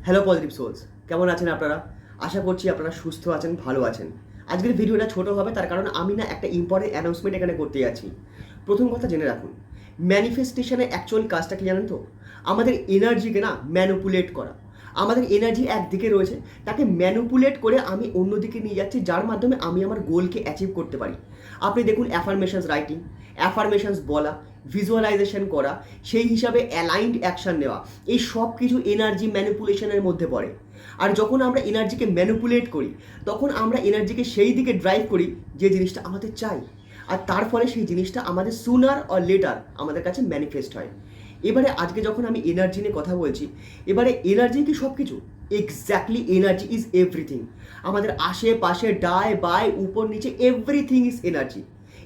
Hello positive sols, কেমন আছেন আপনারা? আশা করছি আপনারা সুস্থ আছেন, ভালো আছেন। আজকের ভিডিওটা ছোট হবে, তার কারণ আমি না একটা ইম্পর্টেন্ট অ্যানাউন্সমেন্ট এখানে করতে যাচ্ছি। প্রথম কথা জেনে রাখুন, ম্যানিফেস্টেশনের অ্যাকচুয়াল কাজটা কি জানেন তো? আমাদের এনার্জিকে না ম্যানুপুলেট করা। আমাদের এনার্জি একদিকে রয়েছে, তাকে ম্যানুপুলেট করে আমি অন্যদিকে নিয়ে যাচ্ছি, যার মাধ্যমে আমি আমার গোলকে অ্যাচিভ করতে পারি। আপনি দেখুন, অ্যাফার্মেশনস রাইটিং, অ্যাফার্মেশনস বলা, ভিজুয়ালাইজেশন করা, সেই হিসাবে অ্যালাইন্ড অ্যাকশন নেওয়া, এই সব কিছু এনার্জি ম্যানিপুলেশনের মধ্যে পড়ে। আর যখন আমরা এনার্জিকে ম্যানিপুলেট করি, তখন আমরা এনার্জিকে সেই দিকে ড্রাইভ করি যে জিনিসটা আমাদের চাই, আর তার ফলে সেই জিনিসটা আমাদের সুনার অর লেটার আমাদের কাছে ম্যানিফেস্ট হয়। এবারে আজকে যখন আমি এনার্জি নিয়ে কথা বলছি, এবারে এনার্জি কি সব কিছু? Exactly, energy is everything. আমাদের আশেপাশে ডায় বাই উপর নিচে এভরিথিং ইজ এনার্জি।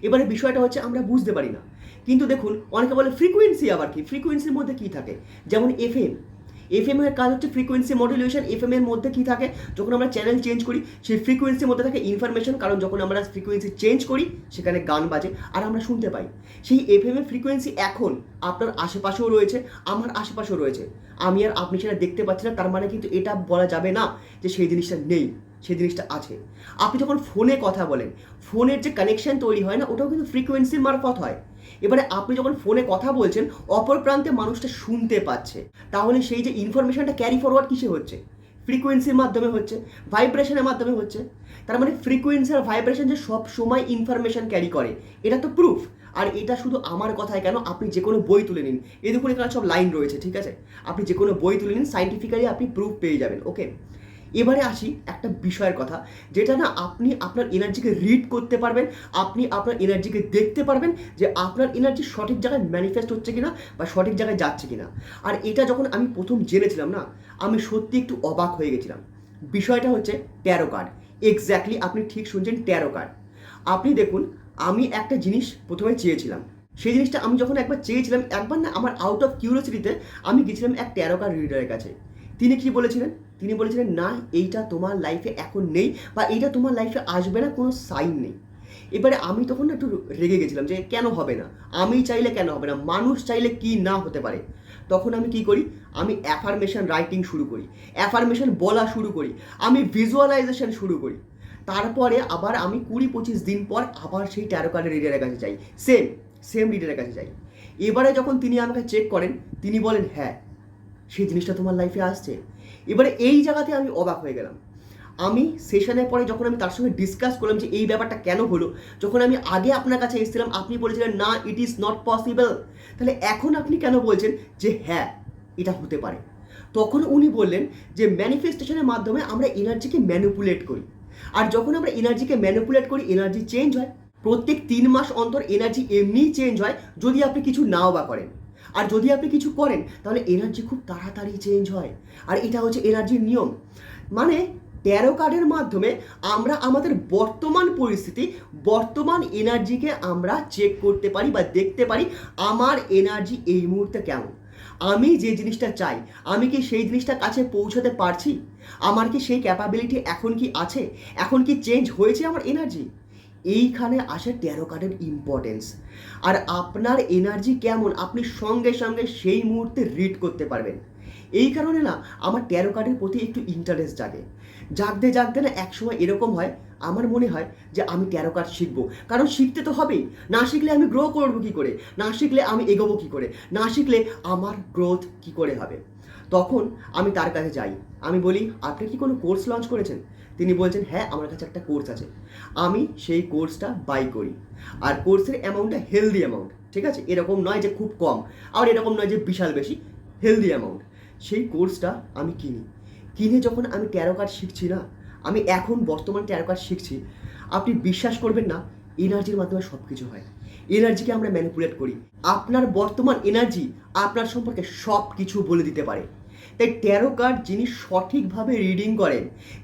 এবারে বিষয়টা হচ্ছে আমরা বুঝতে পারি না। কিন্তু দেখুন, অনেকে বলে ফ্রিকোয়েন্সি, আবার কি ফ্রিকোয়েন্সির মধ্যে কী থাকে? যেমন এফএম এর কাজ হচ্ছে ফ্রিকোয়েন্সি মডুলেশন। এফএম এর মধ্যে কী থাকে? যখন আমরা চ্যানেল চেঞ্জ করি, সেই ফ্রিকোয়েন্সির মধ্যে থাকে ইনফরমেশন, কারণ যখন আমরা ফ্রিকোয়েন্সি চেঞ্জ করি সেখানে গান বাজে আর আমরা শুনতে পাই। সেই এফএম এর ফ্রিকোয়েন্সি এখন আপনার আশেপাশেও রয়েছে, আমার আশেপাশেও রয়েছে। আমি আর আপনি সেটা দেখতে পাচ্ছি না, তার মানে কিন্তু এটা বলা যাবে না যে সেই জিনিসটা নেই, সেই জিনিসটা আছে। আপনি যখন ফোনে কথা বলেন, ফোনের যে কানেকশন তৈরি হয় না, ওটাও কিন্তু ফ্রিকোয়েন্সির মারফত হয়। এবারে আপনি যখন ফোনে কথা বলছেন, অপর প্রান্তে মানুষটা শুনতে পাচ্ছে, তাহলে সেই যে ইনফরমেশনটা ক্যারি ফরওয়ার্ড কিসে হচ্ছে? ফ্রিকোয়েন্সির মাধ্যমে হচ্ছে, ভাইব্রেশনের মাধ্যমে হচ্ছে। তার মানে ফ্রিকোয়েন্সি আর ভাইব্রেশন যে সব সময় ইনফরমেশন ক্যারি করে, এটা তো প্রুফ। আর এটা শুধু আমার কথায় কেন, আপনি যে কোনো বই তুলে নিন, এই দেখুন এখানে সব লাইন রয়েছে, ঠিক আছে? আপনি যে কোনো বই তুলে নিন, সাইন্টিফিক্যালি আপনি প্রুফ পেয়ে যাবেন। ওকে, এবারে আসি একটা বিষয়ের কথা, যেটা না আপনি আপনার এনার্জিকে রিড করতে পারবেন, আপনি আপনার এনার্জিকে দেখতে পারবেন যে আপনার এনার্জি সঠিক জায়গায় ম্যানিফেস্ট হচ্ছে কিনা বা সঠিক জায়গায় যাচ্ছে কিনা। আর এটা যখন আমি প্রথম জেনেছিলাম না, আমি সত্যি একটু অবাক হয়ে গেছিলাম। বিষয়টা হচ্ছে ট্যারো কার্ড। এক্স্যাক্টলি, আপনি ঠিক শুনছেন, ট্যারো কার্ড। আপনি দেখুন, আমি একটা জিনিস প্রথমে চেয়েছিলাম। সেই জিনিসটা আমি যখন একবার চেয়েছিলাম, একবার না আমার আউট অফ কিউরিওসিটিতে আমি গেছিলাম এক ট্যারো কার্ড রিডারের কাছে। তিনি কি বলেছিলেন? তিনি বলেছিলেন, না এইটা তোমার লাইফে এখন নেই বা এইটা তোমার লাইফে আসবে না, কোনো সাইন নেই। এবারে আমি তখন না একটু রেগে গেছিলাম যে কেন হবে না, আমি চাইলে কেন হবে না, মানুষ চাইলে কি না হতে পারে। তখন আমি কি করি, আমি অ্যাফার্মেশন রাইটিং শুরু করি, অ্যাফার্মেশন বলা শুরু করি, আমি ভিজুয়ালাইজেশন শুরু করি। তারপরে আবার আমি 20-25 দিন পর আবার সেই ট্যারো কার্ডের রিডারের কাছে যাই, সেম রিডারের কাছে যাই। এবারে যখন তিনি আমাকে চেক করেন, তিনি বলেন, হ্যাঁ সেই জিনিসটা তোমার লাইফে আসছে। এবারে এই জায়গাতে আমি অবাক হয়ে গেলাম। আমি সেশনের পরে যখন আমি তার সঙ্গে ডিসকাস করলাম যে এই ব্যাপারটা কেন হলো, যখন আমি আগে আপনার কাছে এসেছিলাম আপনি বলেছিলেন না, ইট ইজ নট পসিবল, তাহলে এখন আপনি কেন বলছেন যে হ্যাঁ এটা হতে পারে? তখন উনি বললেন যে ম্যানিফেস্টেশনের মাধ্যমে আমরা এনার্জিকে ম্যানিপুলেট করি, আর যখন আমরা এনার্জিকে ম্যানিপুলেট করি এনার্জি চেঞ্জ হয়। প্রত্যেক 3 মাস অন্তর এনার্জি এমনিই চেঞ্জ হয়, যদি আপনি কিছু নাও বা করেন। আর যদি আপনি কিছু করেন তাহলে এনার্জি খুব তাড়াতাড়ি চেঞ্জ হয়। আর এটা হচ্ছে এনার্জির নিয়ম। মানে ট্যারো কার্ডের মাধ্যমে আমরা আমাদের বর্তমান পরিস্থিতি, বর্তমান এনার্জিকে আমরা চেক করতে পারি বা দেখতে পারি আমার এনার্জি এই মুহূর্তে কেমন। আমি যে জিনিসটা চাই, আমি কি সেই জিনিসটার কাছে পৌঁছাতে পারছি? আমার কি সেই ক্যাপাবিলিটি এখন কি আছে? এখন কি চেঞ্জ হয়েছে আমার এনার্জি? এইখানে আসে ট্যারো কার্ডের ইম্পর্টেন্স। আর আপনার এনার্জি কেমন আপনি সঙ্গে সঙ্গে সেই মুহূর্তে রিড করতে পারবেন। এই কারণে না আমার ট্যারো কার্ডের প্রতি একটু ইন্টারেস্ট জাগে। জাগতে জাগতে না একসময় এরকম হয়, আমার মনে হয় যে আমি ট্যারো কার্ড শিখবো, কারণ শিখতে তো হবেই। না শিখলে আমি গ্রো করবো কী করে, না শিখলে আমি এগোবো কী করে, না শিখলে আমার গ্রোথ কী করে হবে। তখন আমি তার কাছে যাই, আমি বলি, আপনি কি কোনো কোর্স লঞ্চ করেছেন? তিনি বলছেন, হ্যাঁ আমার কাছে একটা কোর্স আছে। আমি সেই কোর্সটা বাই করি, আর কোর্সের অ্যামাউন্টটা হেলদি অ্যামাউন্ট, ঠিক আছে? এরকম নয় যে খুব কম, আর এরকম নয় যে বিশাল বেশি, হেলদি অ্যামাউন্ট। সেই কোর্সটা আমি কিনে যখন আমি ট্যারো কার্ড শিখছি না, আমি এখন বর্তমান ট্যারো কার্ড শিখছি, আপনি বিশ্বাস করবেন না, এনার্জির মাধ্যমে সব কিছু হয়। এনার্জিকে আমরা ম্যানিপুলেট করি। আপনার বর্তমান এনার্জি আপনার সম্পর্কে সব কিছু বলে দিতে পারে। তাই ট্যারো কার্ড যিনি সঠিকভাবে রিডিং করেন,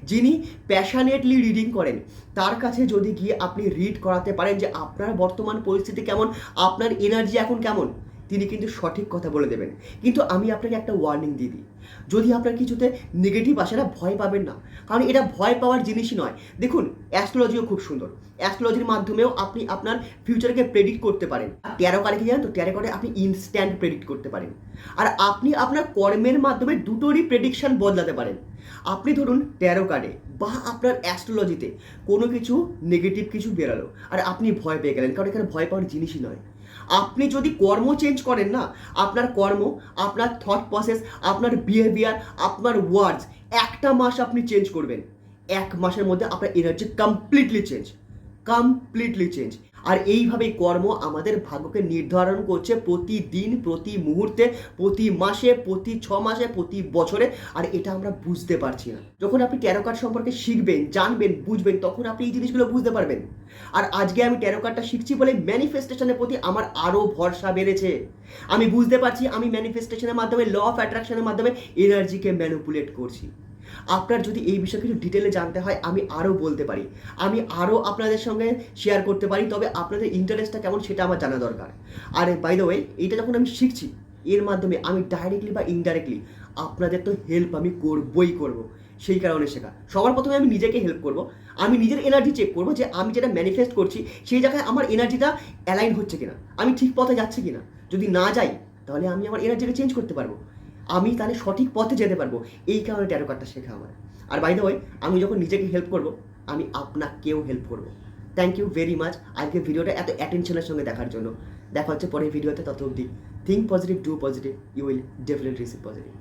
যিনি প্যাশনেটলি রিডিং করেন, তার কাছে যদি গিয়ে আপনি রিড করাতে পারেন যে আপনার বর্তমান পরিস্থিতি কেমন, আপনার এনার্জি এখন কেমন, তিনি কিন্তু সঠিক কথা বলে দেবেন। কিন্তু আমি আপনাকে একটা ওয়ার্নিং দিয়ে দিই, যদি আপনার কিছুতে নেগেটিভ আসে না, ভয় পাবেন না, কারণ এটা ভয় পাওয়ার জিনিসই নয়। দেখুন, অ্যাস্ট্রোলজিও খুব সুন্দর, অ্যাস্ট্রোলজির মাধ্যমেও আপনি আপনার ফিউচারকে প্রেডিক্ট করতে পারেন। ট্যারো কার্ডে কি জানেন তো, ট্যারো কার্ডে আপনি ইনস্ট্যান্ট প্রেডিক্ট করতে পারেন, আর আপনি আপনার কর্মের মাধ্যমে দুটোরই প্রেডিকশন বদলাতে পারেন। আপনি ধরুন ট্যারো কার্ডে বা আপনার অ্যাস্ট্রোলজিতে কোনো কিছু নেগেটিভ কিছু বেরালো, আর আপনি ভয় পেয়ে গেলেন, কারণ এখানে ভয় পাওয়ার জিনিসই নয়। আপনি যদি কর্ম চেঞ্জ করেন না, আপনার কর্ম, আপনার থট প্রসেস, আপনার বিহেভিয়ার, আপনার ওয়ার্ডস, একটা মাস আপনি চেঞ্জ করবেন, 1 মাসের মধ্যে আপনার energy completely change, completely change. আর এইভাবেই কর্ম আমাদের ভাগ্যকে নির্ধারণ করছে প্রতিদিন, প্রতি মুহূর্তে, প্রতি মাসে, প্রতি 6 মাসে, প্রতি বছরে। আর এটা আমরা বুঝতে পারছি না। যখন আপনি ট্যারো কার্ড সম্পর্কে শিখবেন, জানবেন, বুঝবেন, তখন আপনি এই জিনিসগুলো বুঝতে পারবেন। আর আজকে আমি ট্যারো কার্ডটা শিখছি বলে ম্যানিফেস্টেশনের প্রতি আমার আরও ভরসা বেড়েছে। আমি বুঝতে পারছি আমি ম্যানিফেস্টেশনের মাধ্যমে, ল অফ অ্যাট্রাকশনের মাধ্যমে এনার্জিকে ম্যানিপুলেট করছি। আপনার যদি এই বিষয়ে কিছু ডিটেলে জানতে হয়, আমি আরও বলতে পারি, আমি আরও আপনাদের সঙ্গে শেয়ার করতে পারি, তবে আপনাদের ইন্টারেস্টটা কেমন সেটা আমার জানা দরকার। আর বাই দ্য ওয়ে, এইটা যখন আমি শিখছি, এর মাধ্যমে আমি ডাইরেক্টলি বা ইনডাইরেক্টলি আপনাদের তো হেল্প আমি করবই করব। সেই কারণে শেখা। সবার প্রথমে আমি নিজেকে হেল্প করব, আমি নিজের এনার্জি চেক করব যে আমি যেটা ম্যানিফেস্ট করছি সেই জায়গায় আমার এনার্জিটা অ্যালাইন হচ্ছে কিনা, আমি ঠিক পথে যাচ্ছি কিনা। যদি না যাই, তাহলে আমি আমার এনার্জিকে চেঞ্জ করতে পারবো, আমি তাহলে সঠিক পথে যেতে পারবো। এই কারণে ট্যারো কার্ডটা শেখা আমার। আর বাই দ্য ওয়ে, আমি যখন নিজেকে হেল্প করব, আমি আপনাকেও হেল্প করব। থ্যাংক ইউ ভেরি মাচ আজকে ভিডিওটা এত অ্যাটেনশনের সঙ্গে দেখার জন্য। দেখা হচ্ছে পরের ভিডিওতে, তত অবধি think positive, do positive, you will definitely receive positive.